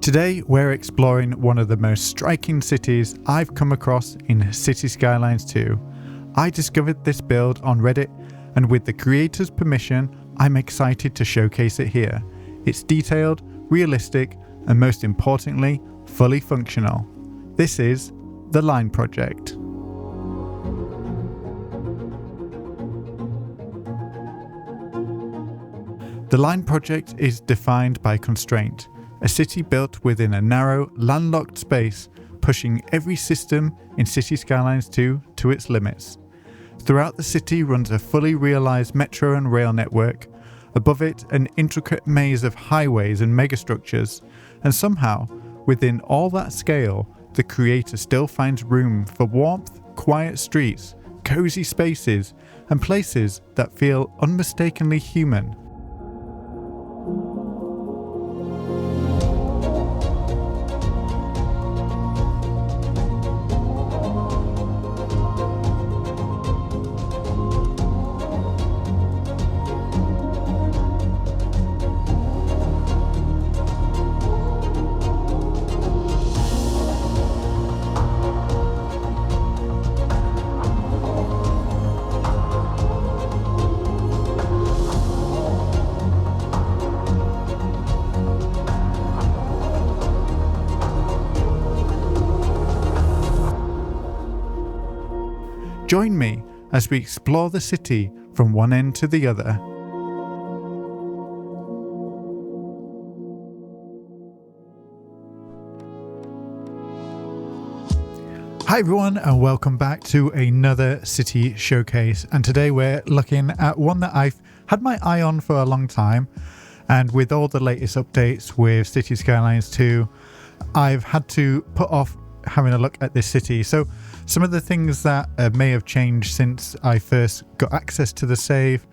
Today we're exploring one of the most striking cities I've come across in Cities Skylines 2. I discovered this build on Reddit, and with the creator's permission, I'm excited to showcase it here. It's detailed, realistic, and most importantly, fully functional. This is the Line Project. The Line Project is defined by constraint. A city built within a narrow, landlocked space, pushing every system in Cities Skylines 2 to its limits. Throughout the city runs a fully realised metro and rail network. Above it, an intricate maze of highways and megastructures. And somehow, within all that scale, the creator still finds room for warmth, quiet streets, cosy spaces, and places that feel unmistakably human. Join me as we explore the city from one end to the other. Hi everyone, and welcome back to another city showcase, and today we're looking at one that I've had my eye on for a long time, and with all the latest updates with Cities Skylines 2, I've had to put off having a look at this city. So some of the things that may have changed since I first got access to the save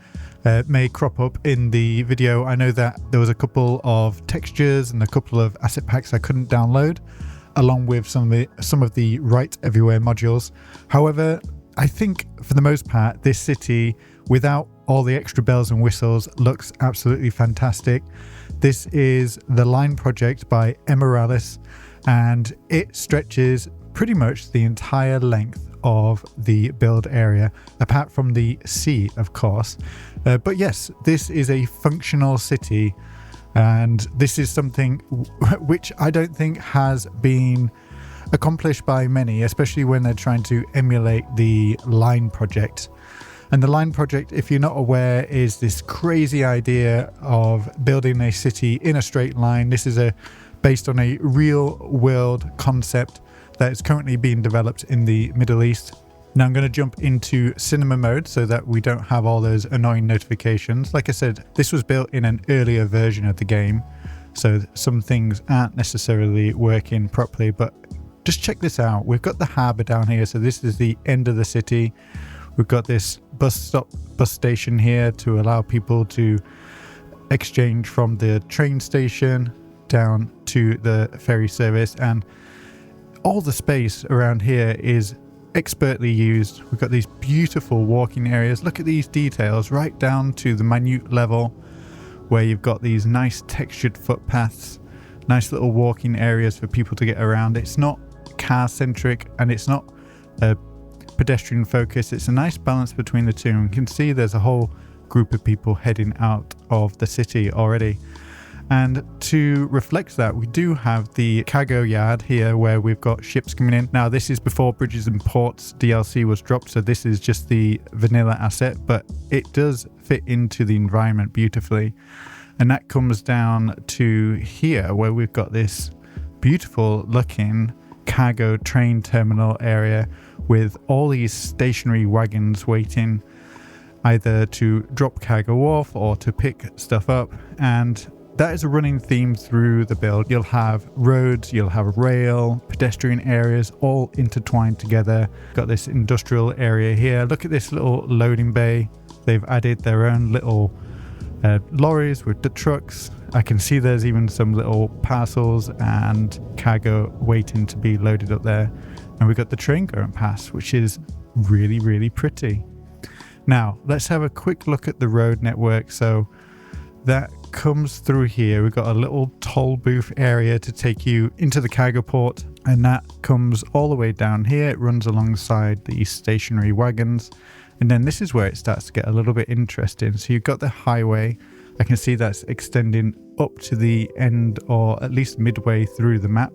may crop up in the video. I know that there was a couple of textures and a couple of asset packs I couldn't download, along with some of the Right Everywhere modules. However, I think for the most part, this city, without all the extra bells and whistles, looks absolutely fantastic. This is the Line Project by Emeralis, and it stretches pretty much the entire length of the build area, apart from the sea, of course. But yes, this is a functional city, and this is something which I don't think has been accomplished by many, especially when they're trying to emulate the Line Project. And the Line Project, if you're not aware, is this crazy idea of building a city in a straight line. This is based on a real world concept that is currently being developed in the Middle East. Now I'm going to jump into cinema mode so that we don't have all those annoying notifications. Like I said, this was built in an earlier version of the game, so some things aren't necessarily working properly, but just check this out. We've got the harbour down here, so this is the end of the city. We've got this bus station here to allow people to exchange from the train station down to the ferry service, and all the space around here is expertly used. We've got these beautiful walking areas. Look at these details right down to the minute level, where you've got these nice textured footpaths, nice little walking areas for people to get around. It's not car centric and it's not pedestrian focused. It's a nice balance between the two, and you can see there's a whole group of people heading out of the city already. And to reflect that, we do have the cargo yard here where we've got ships coming in. Now, this is before Bridges and Ports DLC was dropped, so this is just the vanilla asset, but it does fit into the environment beautifully. And that comes down to here where we've got this beautiful looking cargo train terminal area with all these stationary wagons waiting either to drop cargo off or to pick stuff up. And that is a running theme through the build. You'll have roads, you'll have rail, pedestrian areas all intertwined together. Got this industrial area here. Look at this little loading bay. They've added their own little lorries with the trucks. I can see there's even some little parcels and cargo waiting to be loaded up there. And we've got the train going past, which is really, really pretty. Now, let's have a quick look at the road network. So that comes through here. We've got a little toll booth area to take you into the cargo port, and that comes all the way down here. It runs alongside the stationary wagons, and then this is where it starts to get a little bit interesting. So you've got the highway. I can see that's extending up to the end, or at least midway through the map.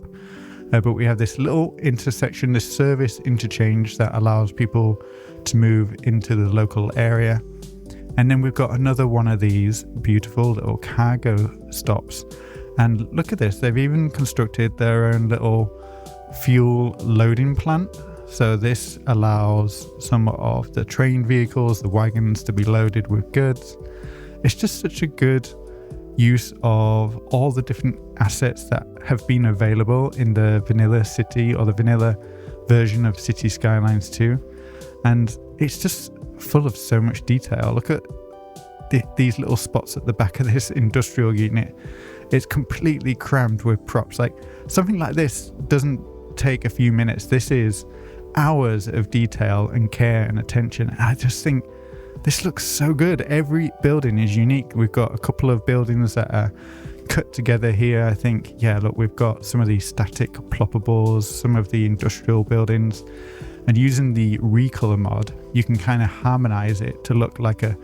But we have this little intersection, this service interchange that allows people to move into the local area. And then we've got another one of these beautiful little cargo stops. And look at this, they've even constructed their own little fuel loading plant. So this allows some of the train vehicles, the wagons, to be loaded with goods. It's just such a good use of all the different assets that have been available in the vanilla city, or the vanilla version of Cities Skylines 2. And it's just full of so much detail. Look at these little spots at the back of this industrial unit. It's completely crammed with props. Like, something like this doesn't take a few minutes. This is hours of detail and care and attention. And I just think this looks so good. Every building is unique. We've got a couple of buildings that are cut together here. I think, yeah, look, we've got some of these static ploppables, some of the industrial buildings, and using the recolor mod, you can kind of harmonize it to look like a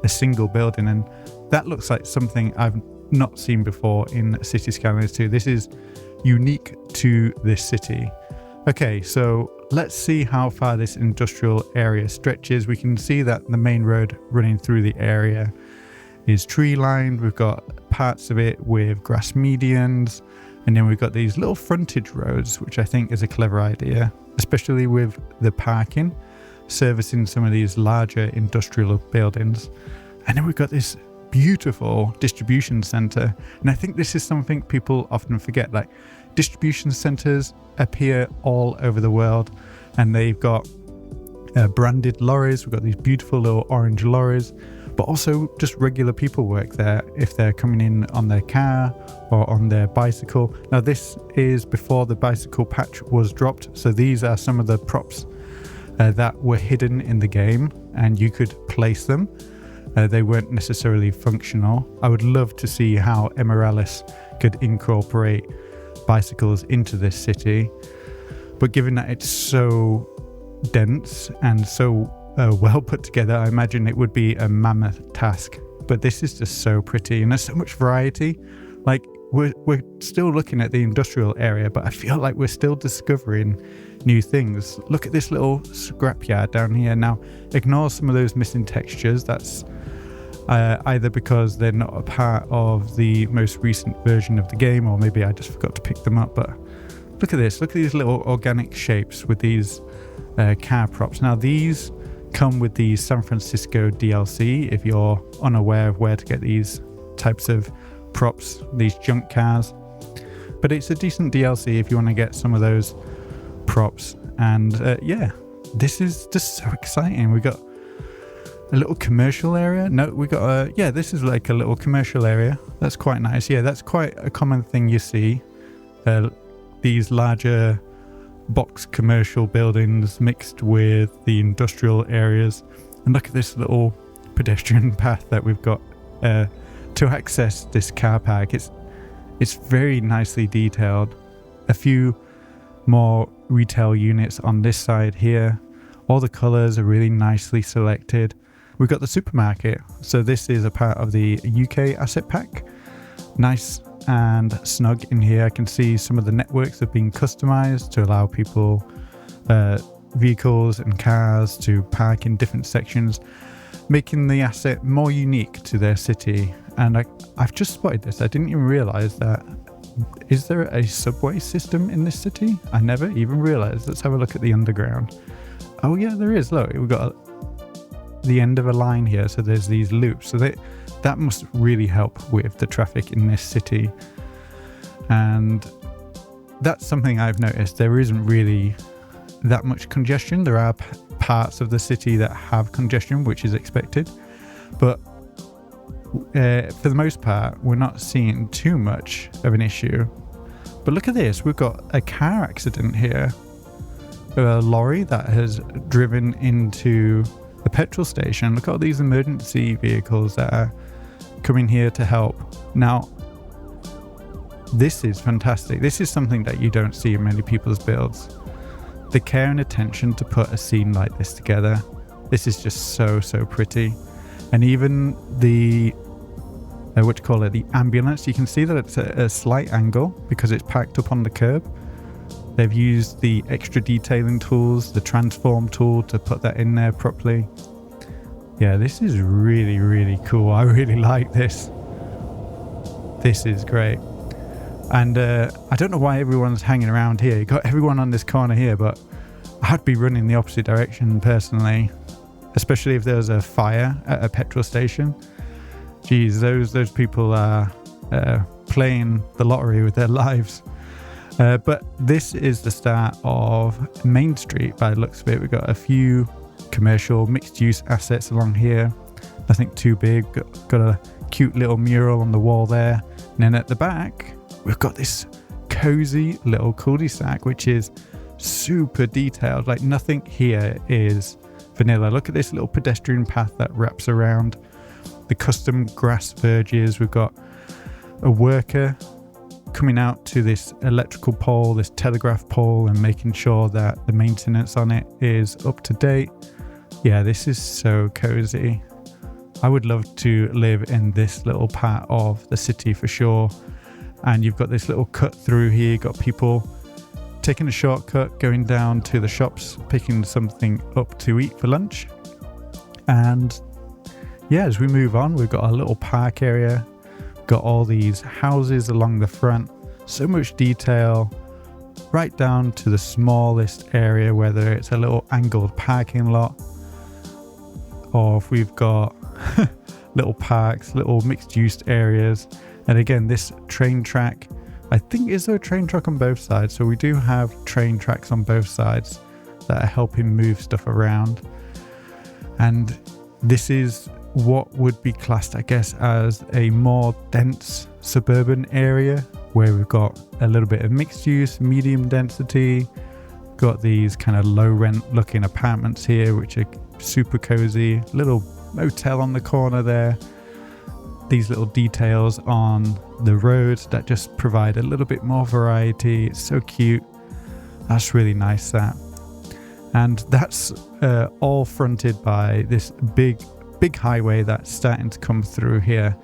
single building. And that looks like something I've not seen before in Cities Skylines 2. This is unique to this city. Okay, so let's see how far this industrial area stretches. We can see that the main road running through the area is tree lined. We've got parts of it with grass medians, and then we've got these little frontage roads, which I think is a clever idea, especially with the parking servicing some of these larger industrial buildings. And then we've got this beautiful distribution center, and I think this is something people often forget. Like, distribution centers appear all over the world, and they've got branded lorries. We've got these beautiful little orange lorries, but also just regular people work there if they're coming in on their car or on their bicycle. Now, this is before the bicycle patch was dropped, so these are some of the props that were hidden in the game, and you could place them. They weren't necessarily functional. I would love to see how Emeralis could incorporate bicycles into this city, but given that it's so dense and so well put together, I imagine it would be a mammoth task. But this is just so pretty, and there's so much variety. Like, we're still looking at the industrial area, but I feel like we're still discovering new things. Look at this little scrapyard down here. Now, ignore some of those missing textures. That's either because they're not a part of the most recent version of the game, or maybe I just forgot to pick them up. But look at this. Look at these little organic shapes with these car props. Now, these come with the San Francisco DLC, if you're unaware of where to get these types of props, these junk cars. But it's a decent DLC if you want to get some of those props. And yeah, this is just so exciting. We got a little commercial area. No, we got a, yeah, this is like a little commercial area. That's quite nice. Yeah, that's quite a common thing you see. These larger box commercial buildings mixed with the industrial areas. And look at this little pedestrian path that we've got to access this car park. It's very nicely detailed. A few more retail units on this side here. All the colors are really nicely selected. We've got the supermarket. So this is a part of the UK asset pack. Nice and snug in here. I can see some of the networks have been customized to allow people, vehicles and cars to park in different sections, making the asset more unique to their city. And I've just spotted this. I didn't even realize that. Is there a subway system in this city? I never even realized. Let's have a look at the underground. Oh yeah, there is. Look, we've got the end of a line here, so there's these loops. So that must really help with the traffic in this city. And that's something I've noticed. There isn't really that much congestion. There are parts of the city that have congestion, which is expected. But for the most part, we're not seeing too much of an issue. But look at this. We've got a car accident here. A lorry that has driven into the petrol station. Look at all these emergency vehicles that are coming here to help. Now, this is fantastic. This is something that you don't see in many people's builds. The care and attention to put a scene like this together. This is just so pretty. And even the the ambulance, you can see that it's at a slight angle because it's packed up on the curb. They've used the extra detailing tools, the transform tool, to put that in there properly. Yeah, this is really cool. I really like this. This is great. And I don't know why everyone's hanging around here. You got everyone on this corner here, but I'd be running the opposite direction personally, especially if there's a fire at a petrol station. Geez, those people are playing the lottery with their lives. But this is the start of Main Street by the looks of it. We've got a few commercial mixed-use assets along here. Nothing too big. Got a cute little mural on the wall there. And then at the back, we've got this cozy little cul-de-sac, which is super detailed. Like, nothing here is vanilla. Look at this little pedestrian path that wraps around. The custom grass verges. We've got a worker coming out to this electrical pole, this telegraph pole, and making sure that the maintenance on it is up to date. Yeah, this is so cozy. I would love to live in this little part of the city for sure. And you've got this little cut through here. You've got people taking a shortcut, going down to the shops, picking something up to eat for lunch. And yeah, as we move on, we've got a little park area. Got all these houses along the front. So much detail, right down to the smallest area, whether it's a little angled parking lot, or if we've got little parks, little mixed-use areas. And again, this train track, I think, is there a train track on both sides? So we do have train tracks on both sides that are helping move stuff around. And this is what would be classed, I guess, as a more dense suburban area, where we've got a little bit of mixed use, medium density. Got these kind of low rent looking apartments here, which are super cozy. Little motel on the corner there. These little details on the roads that just provide a little bit more variety. It's so cute. That's really nice, that. And that's all fronted by this big highway that's starting to come through here.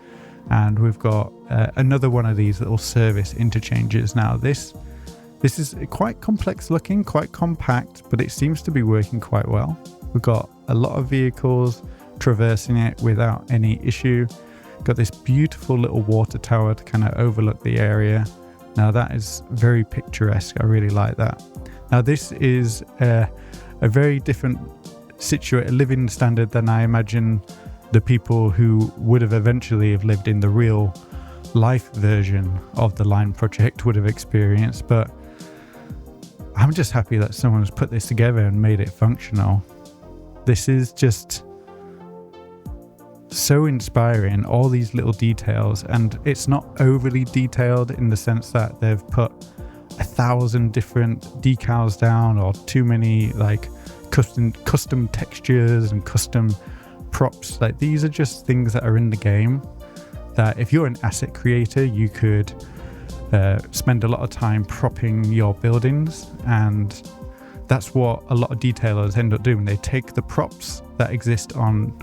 And we've got another one of these little service interchanges. Now this is quite complex looking, quite compact, but it seems to be working quite well. We've got a lot of vehicles traversing it without any issue. Got this beautiful little water tower to kind of overlook the area. Now that is very picturesque. I really like that. Now this is a very different living standard than I imagine the people who would have eventually have lived in the real life version of the Line project would have experienced. But I'm just happy that someone's put this together and made it functional. This is just so inspiring, all these little details, and it's not overly detailed in the sense that they've put 1,000 different decals down or too many like custom textures and custom props. Like, these are just things that are in the game that if you're an asset creator, you could spend a lot of time propping your buildings, and that's what a lot of detailers end up doing. They take the props that exist on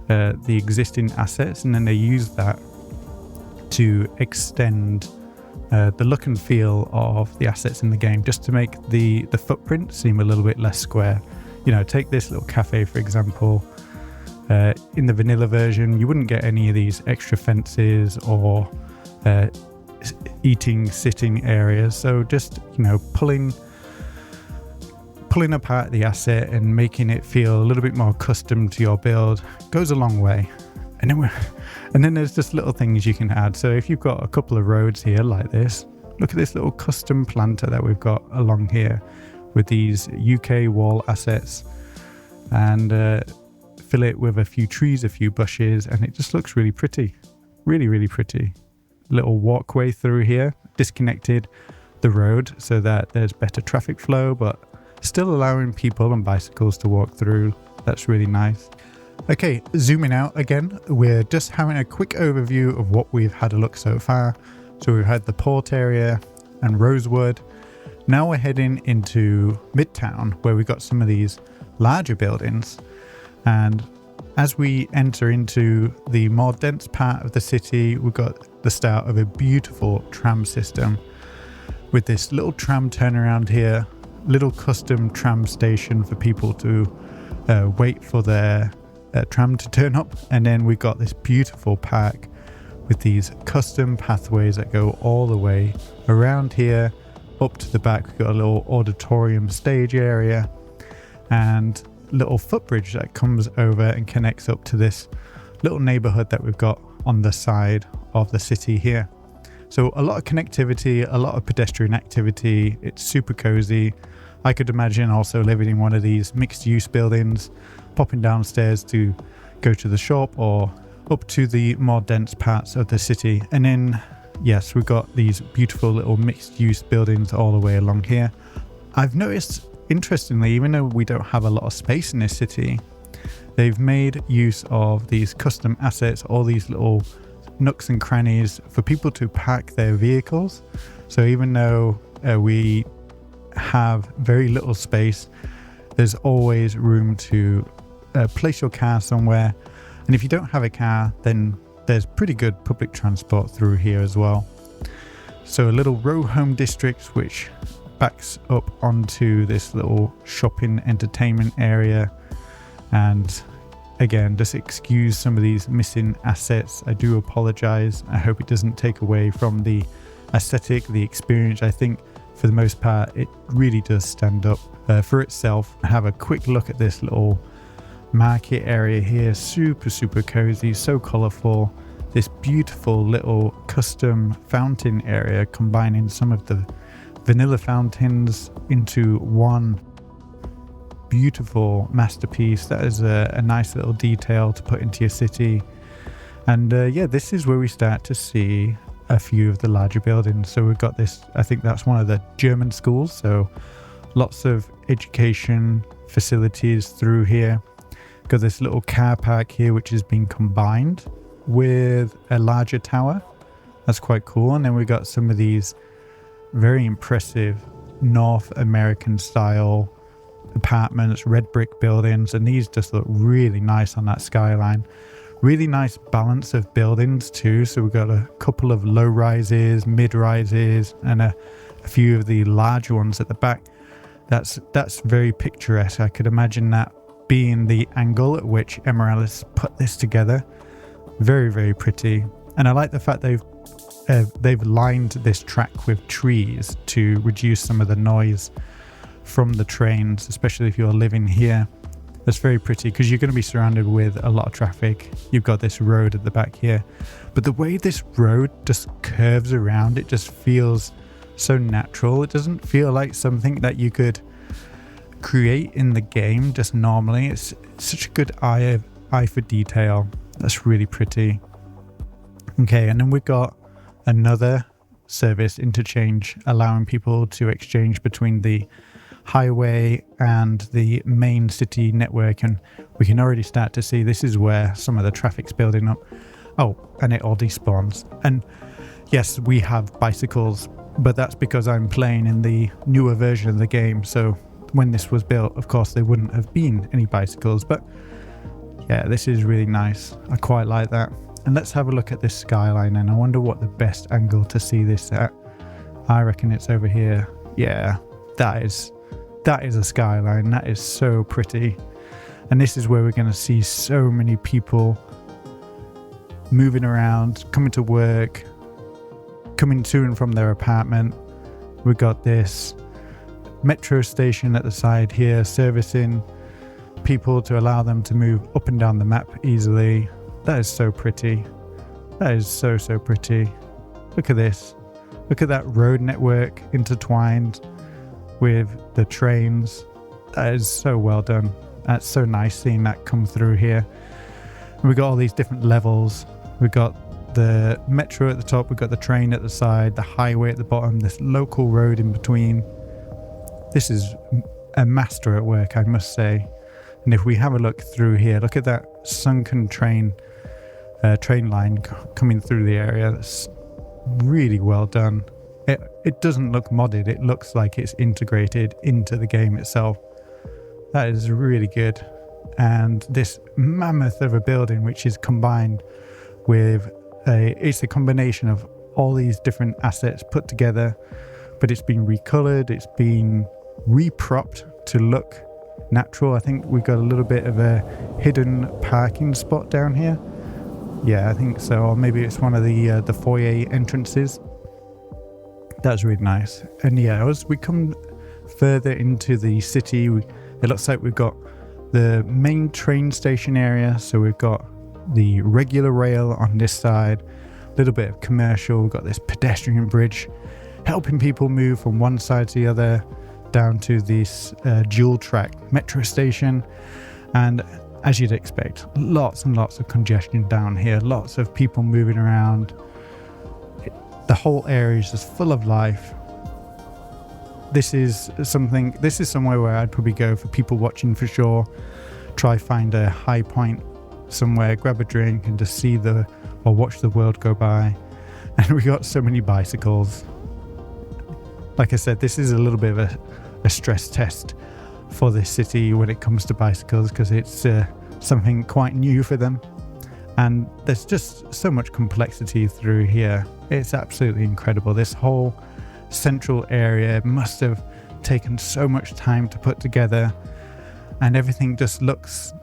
the existing assets, and then they use that to extend the look and feel of the assets in the game, just to make the footprint seem a little bit less square. You know, take this little cafe for example. In the vanilla version, you wouldn't get any of these extra fences or sitting areas. So just, you know, pulling apart the asset and making it feel a little bit more custom to your build goes a long way. And then there's just little things you can add. So if you've got a couple of roads here like this, look at this little custom planter that we've got along here with these UK wall assets, and fill it with a few trees, a few bushes, and it just looks really pretty. Really pretty. Little walkway through here, disconnected the road so that there's better traffic flow, but still allowing people and bicycles to walk through. That's really nice. Okay, zooming out again, we're just having a quick overview of what we've had a look so far. So we've had the port area and Rosewood. Now we're heading into Midtown, where we've got some of these larger buildings. And as we enter into the more dense part of the city, we've got the start of a beautiful tram system with this little tram turnaround here, little custom tram station for people to wait for their tram to turn up. And then we've got this beautiful park with these custom pathways that go all the way around here up to the back. We've got a little auditorium stage area and little footbridge that comes over and connects up to this little neighborhood that we've got on the side of the city here. So a lot of connectivity, a lot of pedestrian activity. It's super cozy. I could imagine also living in one of these mixed use buildings, popping downstairs to go to the shop or up to the more dense parts of the city. And then, yes, we've got these beautiful little mixed use buildings all the way along here. I've noticed, interestingly, even though we don't have a lot of space in this city, they've made use of these custom assets, all these little nooks and crannies for people to park their vehicles. So even though we have very little space, there's always room to place your car somewhere. And if you don't have a car, then there's pretty good public transport through here as well. So a little row home district which backs up onto this little shopping entertainment area. And again, just excuse some of these missing assets. I do apologize. I hope it doesn't take away from the aesthetic, the experience. I think for the most part, it really does stand up for itself. Have a quick look at this little market area here. Super cozy, so colorful. This beautiful little custom fountain area, combining some of the vanilla fountains into one beautiful masterpiece. That is a nice little detail to put into your city. And yeah, this is where we start to see a few of the larger buildings. So we've got this, I think that's one of the German schools, so lots of education facilities through here. Got this little car park here which has been combined with a larger tower. That's quite cool. And then we got some of these very impressive North American style apartments, red brick buildings, and these just look really nice on that skyline. Really nice balance of buildings too. So we've got a couple of low rises, mid rises, and a few of the larger ones at the back. That's very picturesque. I could imagine that being the angle at which Emeralis put this together. Very pretty. And I like the fact they've lined this track with trees to reduce some of the noise from the trains, especially if you're living here. That's very pretty because you're going to be surrounded with a lot of traffic. You've got this road at the back here, but the way this road just curves around, it just feels so natural. It doesn't feel like something that you could create in the game just normally. It's such a good eye for detail. That's really pretty. Okay, and then we've got another service interchange, allowing people to exchange between the highway and the main city network. And we can already start to see this is where some of the traffic's building up. Oh, and it all despawns. And yes, we have bicycles, but that's because I'm playing in the newer version of the game. So when this was built, of course, there wouldn't have been any bicycles. But yeah, this is really nice. I quite like that. And let's have a look at this skyline, and I wonder what the best angle to see this at. I reckon it's over here. Yeah, that is a skyline. That is so pretty. And this is where we're going to see so many people moving around, coming to work, coming to and from their apartment. We've got this metro station at the side here, servicing people to allow them to move up and down the map easily. That is so pretty. That is so pretty. Look at this. Look at that road network intertwined with the trains. That is so well done. That's so nice seeing that come through here. And we've got all these different levels. We've got the metro at the top, we've got the train at the side, the highway at the bottom, this local road in between. This is a master at work, I must say. And if we have a look through here, look at that sunken train line coming through the area. That's really well done. It doesn't look modded, it looks like it's integrated into the game itself. That is really good. And this mammoth of a building, which is combined with it's a combination of all these different assets put together, but it's been recolored, it's been repropped to look natural. I think we've got a little bit of a hidden parking spot down here. Yeah, I think so. Or maybe it's one of the foyer entrances. That's really nice. And yeah, as we come further into the city, it looks like we've got the main train station area. So we've got the regular rail on this side, a little bit of commercial. We've got this pedestrian bridge helping people move from one side to the other down to this dual track metro station. And as you'd expect, lots and lots of congestion down here, lots of people moving around. The whole area is just full of life. This is somewhere where I'd probably go for people watching for sure. Try find a high point somewhere, grab a drink and just or watch the world go by. And we got so many bicycles. Like I said, this is a little bit of a stress test for this city when it comes to bicycles, because it's something quite new for them. And there's just so much complexity through here. It's absolutely incredible. This whole central area must have taken so much time to put together, and everything just looks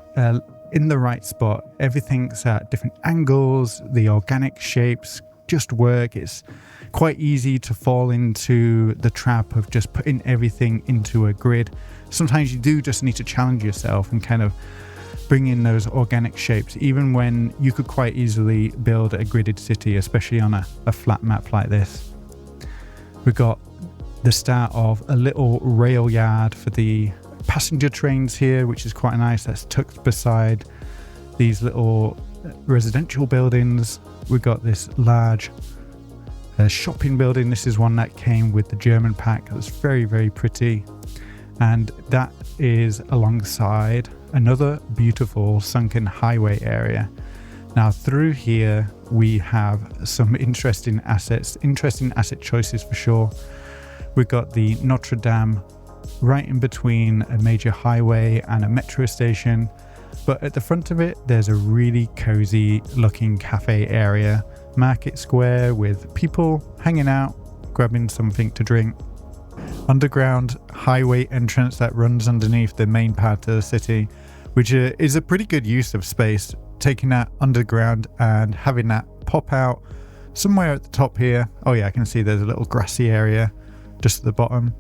in the right spot. Everything's at different angles. The organic shapes just work. It's quite easy to fall into the trap of just putting everything into a grid. Sometimes you do just need to challenge yourself and kind of bring in those organic shapes, even when you could quite easily build a gridded city, especially on a flat map like this. We've got the start of a little rail yard for the passenger trains here, which is quite nice. That's tucked beside these little residential buildings. We've got this large shopping building. This is one that came with the German pack. That's very, very pretty. And that is alongside another beautiful sunken highway area. Now through here we have some interesting asset choices for sure. We've got the Notre Dame right in between a major highway and a metro station, but at the front of it there's a really cozy looking cafe area, market square with people hanging out, grabbing something to drink. Underground highway entrance that runs underneath the main part of the city, which is a pretty good use of space, taking that underground and having that pop out somewhere at the top here. Oh yeah, I can see there's a little grassy area just at the bottom.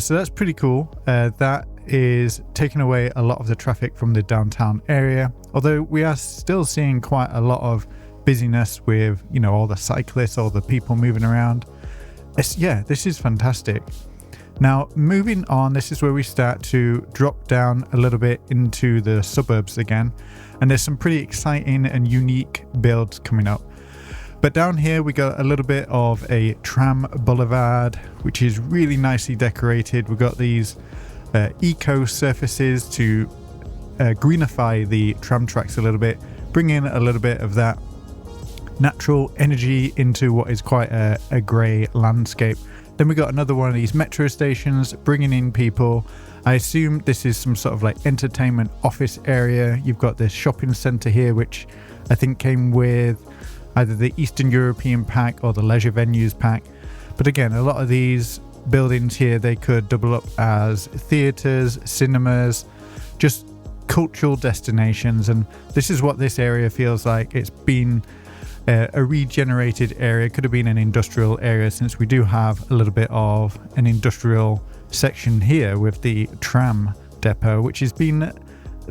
So that's pretty cool. That is taking away a lot of the traffic from the downtown area, although we are still seeing quite a lot of busyness with, you know, all the cyclists, all the people moving around. This is fantastic. Now moving on, this is where we start to drop down a little bit into the suburbs again, and there's some pretty exciting and unique builds coming up. But down here we got a little bit of a tram boulevard, which is really nicely decorated. We've got these eco surfaces to greenify the tram tracks a little bit, bring in a little bit of that natural energy into what is quite a grey landscape. Then we got another one of these metro stations bringing in people. I assume this is some sort of like entertainment office area. You've got this shopping centre here, which I think came with either the Eastern European pack or the leisure venues pack. But again, a lot of these buildings here, they could double up as theatres, cinemas, just cultural destinations. And this is what this area feels like. It's been a regenerated area. Could have been an industrial area, since we do have a little bit of an industrial section here with the tram depot, which has been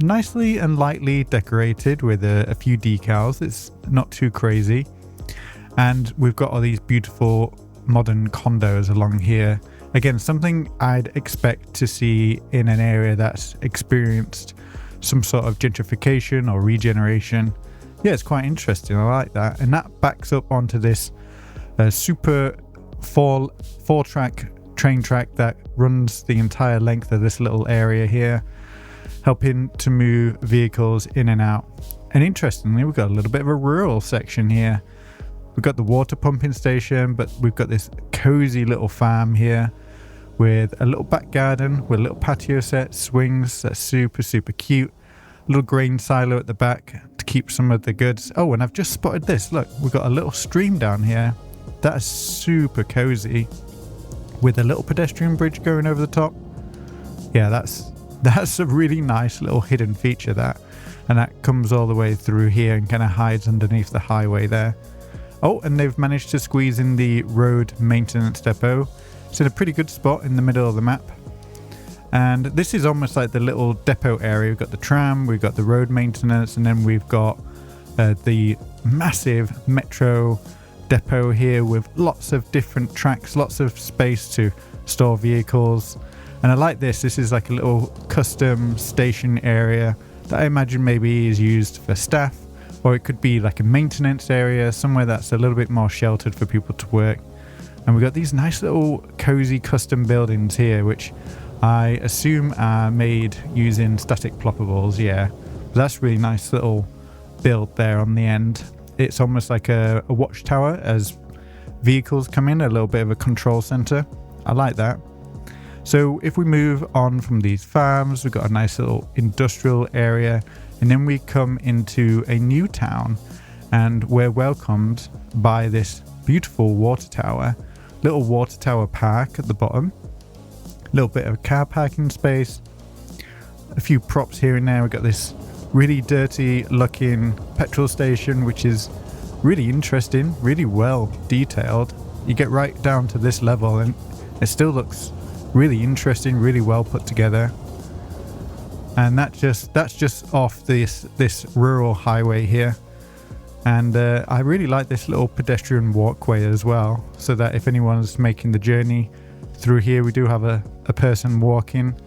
nicely and lightly decorated with a few decals. It's not too crazy. And we've got all these beautiful modern condos along here. Again, something I'd expect to see in an area that's experienced some sort of gentrification or regeneration. Yeah, it's quite interesting. I like that. And that backs up onto this super four-track train track that runs the entire length of this little area here. helping to move vehicles in and out. And interestingly, we've got a little bit of a rural section here. We've got the water pumping station, but we've got this cozy little farm here with a little back garden with a little patio set, swings. That's super, super cute. Little grain silo at the back to keep some of the goods. Oh, and I've just spotted this. Look, we've got a little stream down here. That is super cozy with a little pedestrian bridge going over the top. Yeah, that's a really nice little hidden feature, that. And that comes all the way through here and kind of hides underneath the highway there. Oh, and they've managed to squeeze in the road maintenance depot. It's in a pretty good spot in the middle of the map. And this is almost like the little depot area. We've got the tram, we've got the road maintenance, and then we've got the massive metro depot here with lots of different tracks, lots of space to store vehicles. And I like this. This is like a little custom station area that I imagine maybe is used for staff, or it could be like a maintenance area, somewhere that's a little bit more sheltered for people to work. And we've got these nice little cozy custom buildings here, which I assume are made using static ploppables. Yeah, but that's really nice little build there on the end. It's almost like a watchtower as vehicles come in, a little bit of a control center. I like that. So if we move on from these farms, we've got a nice little industrial area, and then we come into a new town, and we're welcomed by this beautiful water tower, little water tower park at the bottom, a little bit of car parking space, a few props here and there. We've got this really dirty looking petrol station, which is really interesting, really well detailed. You get right down to this level and it still looks really interesting, really well put together. And that's just off this rural highway here. And I really like this little pedestrian walkway as well, so that if anyone's making the journey through here, we do have a person walking.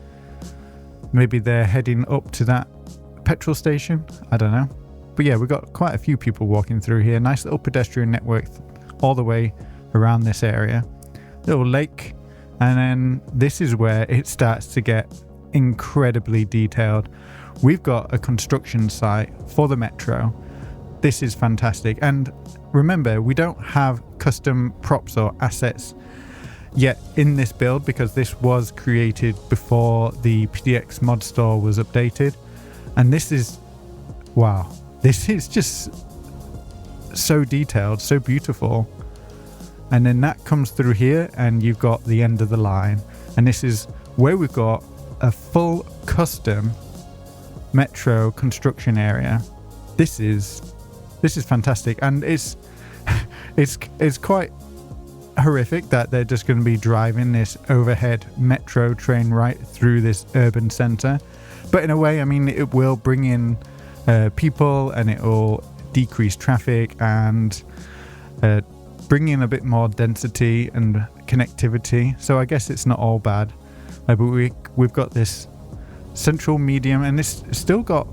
Maybe they're heading up to that petrol station, I don't know. But yeah, we've got quite a few people walking through here. Nice little pedestrian network all the way around this area. Little lake. And then this is where it starts to get incredibly detailed. We've got a construction site for the metro. This is fantastic. And remember, we don't have custom props or assets yet in this build, because this was created before the PDX mod store was updated. And this is, wow, this is just so detailed, so beautiful. And then that comes through here and you've got the end of the line. And this is where we've got a full custom metro construction area. This is fantastic. And it's quite horrific that they're just going to be driving this overhead metro train right through this urban center. But in a way, I mean, it will bring in people, and it will decrease traffic and bring in a bit more density and connectivity. So I guess it's not all bad. But we've got this central medium, and it's still got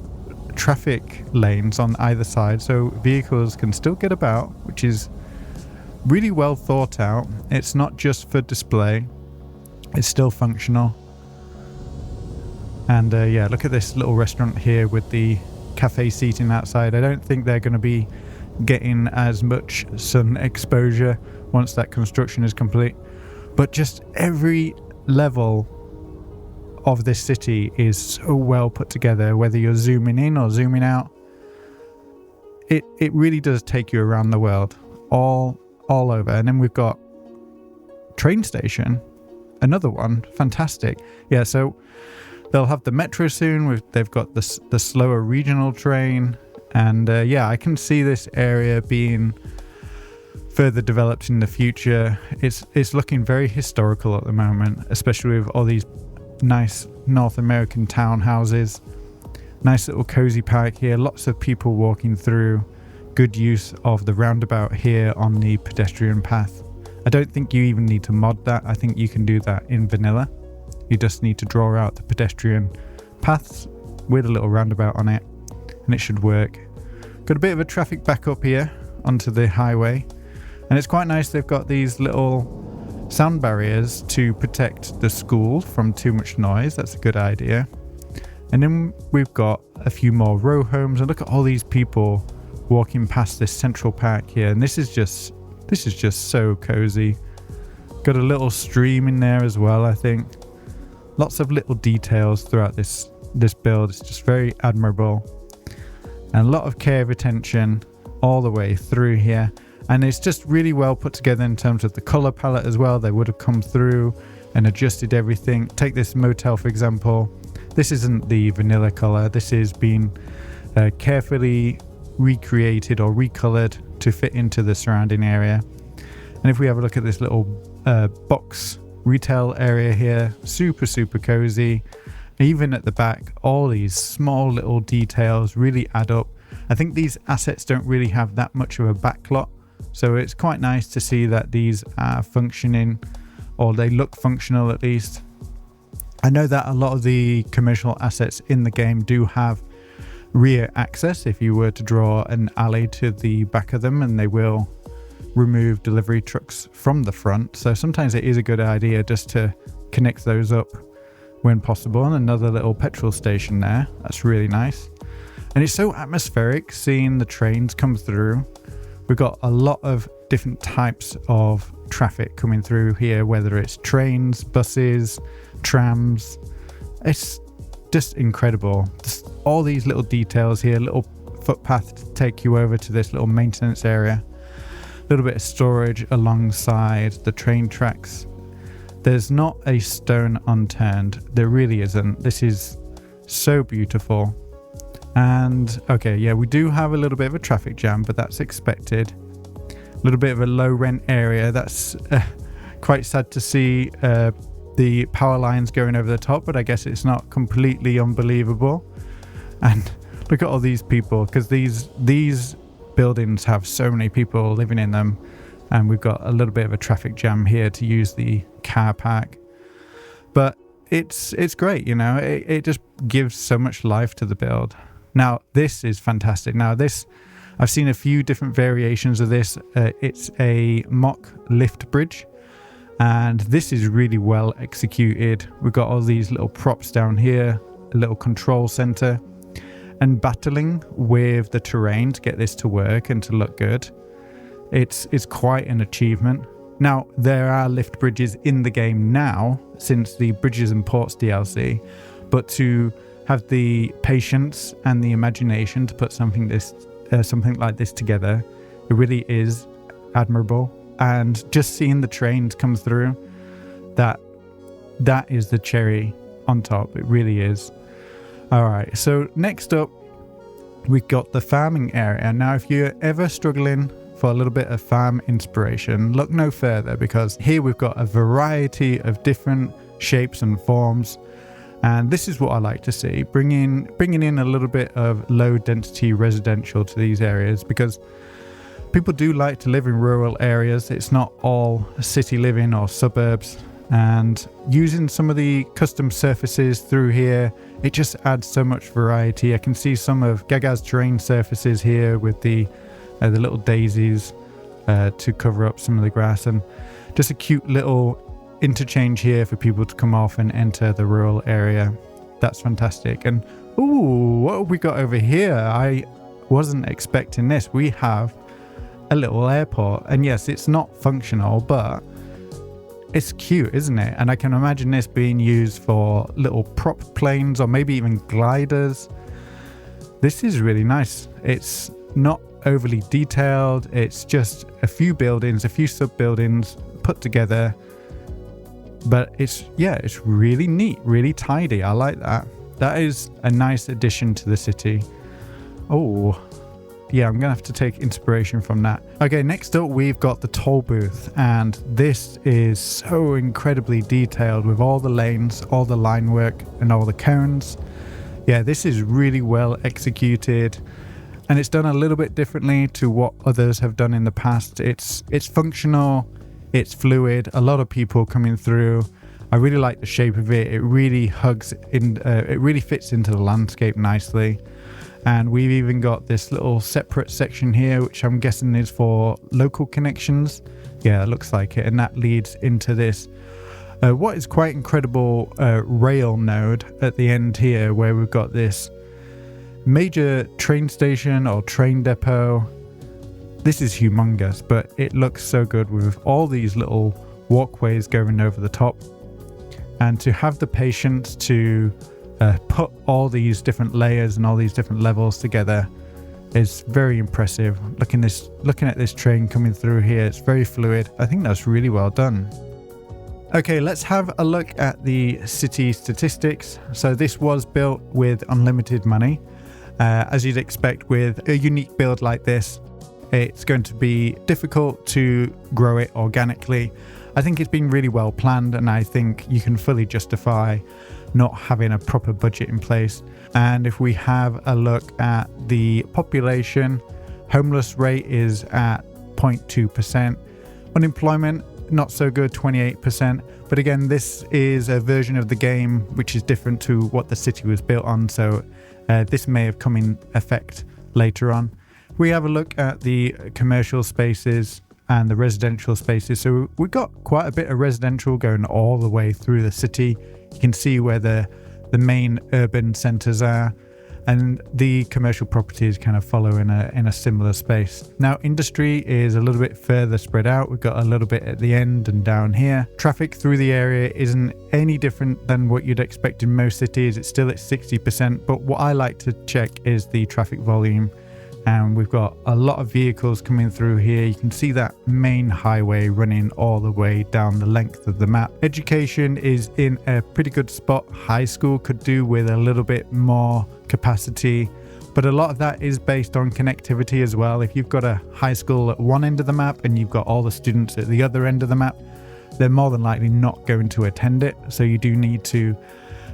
traffic lanes on either side, so vehicles can still get about, which is really well thought out. It's not just for display, it's still functional. And yeah, look at this little restaurant here with the cafe seating outside. I don't think they're going to be getting as much sun exposure once that construction is complete, but just every level of this city is so well put together. Whether you're zooming in or zooming out, it really does take you around the world, all over. And then we've got train station, another one, fantastic. Yeah, so they'll have the metro soon. They've got the slower regional train. And yeah, I can see this area being further developed in the future. It's looking very historical at the moment, especially with all these nice North American townhouses. Nice little cozy park here. Lots of people walking through. Good use of the roundabout here on the pedestrian path. I don't think you even need to mod that. I think you can do that in vanilla. You just need to draw out the pedestrian paths with a little roundabout on it, and it should work. Got a bit of a traffic backup here onto the highway, and it's quite nice. They've got these little sound barriers to protect the school from too much noise. That's a good idea. And then we've got a few more row homes, and look at all these people walking past this central park here. And this is just so cozy. Got a little stream in there as well, I think. Lots of little details throughout this build. It's just very admirable. And a lot of care of attention all the way through here. And it's just really well put together in terms of the color palette as well. They would have come through and adjusted everything. Take this motel, for example. This isn't the vanilla color. This is being carefully recreated or recolored to fit into the surrounding area. And if we have a look at this little box retail area here, super cozy. Even at the back, all these small little details really add up. I think these assets don't really have that much of a backlot, so it's quite nice to see that these are functioning, or they look functional at least. I know that a lot of the commercial assets in the game do have rear access if you were to draw an alley to the back of them, and they will remove delivery trucks from the front. So sometimes it is a good idea just to connect those up when possible. And another little petrol station there. That's really nice. And it's so atmospheric seeing the trains come through. We've got a lot of different types of traffic coming through here, whether it's trains, buses, trams. It's just incredible. Just all these little details here, little footpath to take you over to this little maintenance area. A little bit of storage alongside the train tracks. There's not a stone unturned. There really isn't. This is so beautiful. And okay, yeah, we do have a little bit of a traffic jam, but that's expected. A little bit of a low rent area. That's quite sad to see the power lines going over the top, but I guess it's not completely unbelievable. And look at all these people, because these buildings have so many people living in them, and we've got a little bit of a traffic jam here to use the car park. But it's great, you know. It just gives so much life to the build. Now this is fantastic. Now this, I've seen a few different variations of this. It's a mock lift bridge, and this is really well executed. We've got all these little props down here, a little control center, and battling with the terrain to get this to work and to look good. It's quite an achievement. Now, there are lift bridges in the game now since the Bridges and Ports DLC, but to have the patience and the imagination to put something like this together, it really is admirable. And just seeing the trains come through, that is the cherry on top. It really is. All right, so next up, we've got the farming area. Now, if you're ever struggling for a little bit of farm inspiration, look no further, because here we've got a variety of different shapes and forms. And this is what I like to see, bringing in a little bit of low density residential to these areas, because people do like to live in rural areas. It's not all city living or suburbs. And using some of the custom surfaces through here, it just adds so much variety. I can see some of Gaga's terrain surfaces here with the little daisies to cover up some of the grass, and just a cute little interchange here for people to come off and enter the rural area. That's fantastic. And ooh, what have we got over here? I wasn't expecting this. We have a little airport, and yes, it's not functional, but it's cute, isn't it? And I can imagine this being used for little prop planes or maybe even gliders. This is really nice. It's not overly detailed. It's just a few buildings, a few sub buildings put together. But it's really neat, really tidy. I like that. That is a nice addition to the city. Oh, yeah, I'm going to have to take inspiration from that. Okay, next up, we've got the toll booth. And this is so incredibly detailed with all the lanes, all the line work, and all the cones. Yeah, this is really well executed. And it's done a little bit differently to what others have done in the past. It's functional. It's fluid. A lot of people coming through. I really like the shape of it. It really hugs in. It really fits into the landscape nicely. And we've even got this little separate section here, which I'm guessing is for local connections. Yeah, it looks like it. And that leads into this What is quite incredible rail node at the end here, where we've got this major train station or train depot. This is humongous, but it looks so good with all these little walkways going over the top. And to have the patience to put all these different layers and all these different levels together is very impressive. Looking at this train coming through here, it's very fluid. I think that's really well done. Okay, let's have a look at the city statistics. So this was built with unlimited money. As you'd expect with a unique build like this, it's going to be difficult to grow it organically. I think it's been really well planned, and I think you can fully justify not having a proper budget in place. And if we have a look at the population, homeless rate is at 0.2%. Unemployment, not so good, 28%. But again, this is a version of the game which is different to what the city was built on, so this may have come in effect later on. We have a look at the commercial spaces and the residential spaces. So we've got quite a bit of residential going all the way through the city. You can see where the main urban centers are, and the commercial properties kind of follow in a similar space. Now, industry is a little bit further spread out. We've got a little bit at the end and down here. Traffic through the area isn't any different than what you'd expect in most cities. It's still at 60%, but what I like to check is the traffic volume. And we've got a lot of vehicles coming through here. You can see that main highway running all the way down the length of the map. Education is in a pretty good spot. High school could do with a little bit more capacity, but a lot of that is based on connectivity as well. If you've got a high school at one end of the map and you've got all the students at the other end of the map, they're more than likely not going to attend it. So you do need to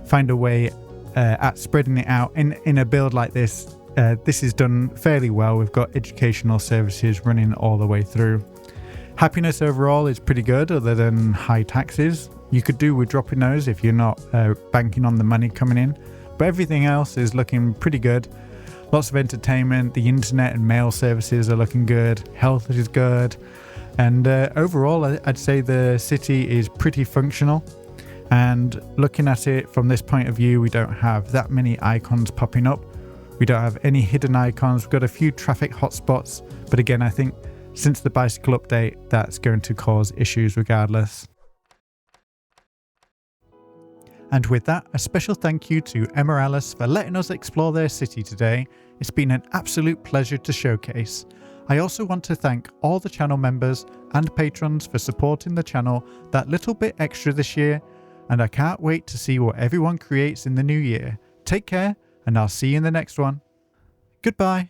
find a way at spreading it out. In a build like this, this is done fairly well. We've got educational services running all the way through. Happiness overall is pretty good, other than high taxes. You could do with dropping those if you're not banking on the money coming in, but everything else is looking pretty good. Lots of entertainment, the internet and mail services are looking good, health is good, and overall I'd say the city is pretty functional. And looking at it from this point of view, we don't have that many icons popping up. We don't have any hidden icons. We've got a few traffic hotspots, but again, I think since the bicycle update, that's going to cause issues regardless. And with that, a special thank you to Emeralis for letting us explore their city today. It's been an absolute pleasure to showcase. I also want to thank all the channel members and patrons for supporting the channel that little bit extra this year, and I can't wait to see what everyone creates in the new year. Take care, and I'll see you in the next one. Goodbye.